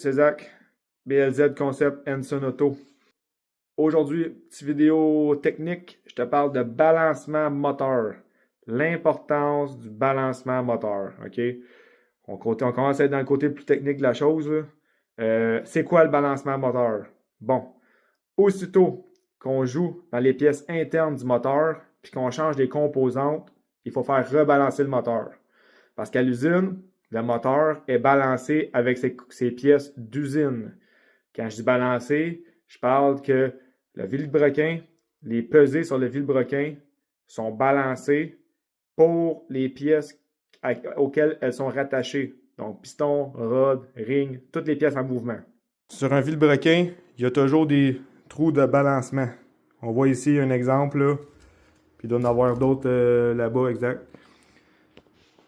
C'est Zach, BLZ Concept Enson Auto. Aujourd'hui, petite vidéo technique, je te parle de balancement moteur. L'importance du balancement moteur, OK? On commence à être dans le côté plus technique de la chose. C'est quoi le balancement moteur? Bon, aussitôt qu'on joue dans les pièces internes du moteur, puis qu'on change les composantes, il faut faire rebalancer le moteur. Parce qu'à l'usine, le moteur est balancé avec ses pièces d'usine. Quand je dis balancé, je parle que le vilebrequin, les pesées sur le vilebrequin sont balancées pour les pièces auxquelles elles sont rattachées. Donc, piston, rod, ring, toutes les pièces en mouvement. Sur un vilebrequin, il y a toujours des trous de balancement. On voit ici un exemple, là. Puis il doit y en avoir d'autres là-bas, exact.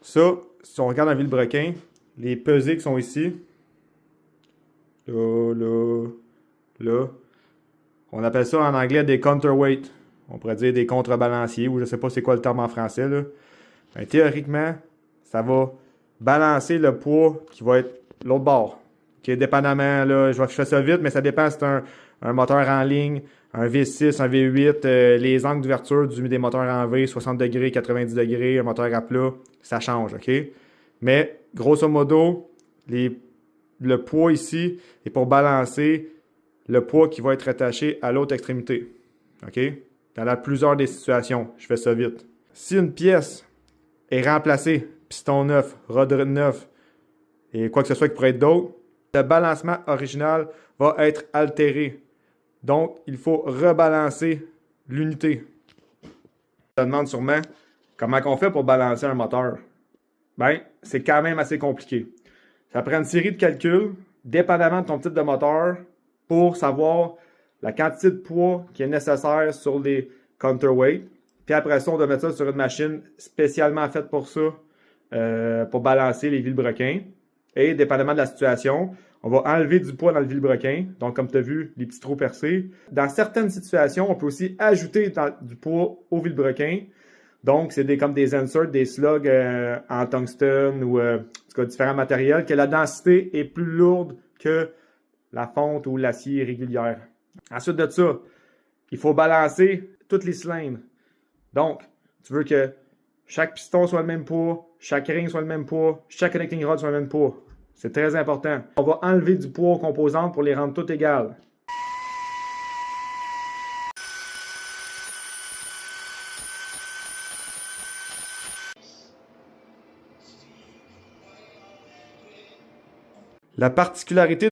Ça, si on regarde un vilebrequin, les pesées qui sont ici, là, on appelle ça en anglais des counterweight. On pourrait dire des contrebalanciers, ou je ne sais pas c'est quoi le terme en français, là. Ben, théoriquement, ça va balancer le poids qui va être l'autre bord. Okay, dépendamment, là, je fais ça vite, mais ça dépend si c'est un moteur en ligne, un V6, un V8, les angles d'ouverture des moteurs en V, 60 degrés, 90 degrés, un moteur à plat, ça change, OK? Mais, grosso modo, le poids ici est pour balancer le poids qui va être attaché à l'autre extrémité, OK? Dans plusieurs des situations, je fais ça vite. Si une pièce est remplacée, piston neuf, rod neuf, et quoi que ce soit qui pourrait être d'autre, le balancement original va être altéré. Donc, il faut rebalancer l'unité. Je te demande sûrement comment on fait pour balancer un moteur. Bien, c'est quand même assez compliqué. Ça prend une série de calculs, dépendamment de ton type de moteur, pour savoir la quantité de poids qui est nécessaire sur les counterweight. Puis après ça, on doit mettre ça sur une machine spécialement faite pour ça, pour balancer les vilebrequins. Et dépendamment de la situation, on va enlever du poids dans le vilebrequin. Donc, comme tu as vu, les petits trous percés. Dans certaines situations, on peut aussi ajouter du poids au vilebrequin. Donc, c'est comme des inserts, des slugs en tungstène ou en tout cas, différents matériels, que la densité est plus lourde que la fonte ou l'acier régulière. Ensuite de ça, il faut balancer toutes les cylindres. Donc, tu veux que chaque piston soit le même poids, chaque ring soit le même poids, chaque connecting rod soit le même poids. C'est très important. On va enlever du poids aux composantes pour les rendre toutes égales. La particularité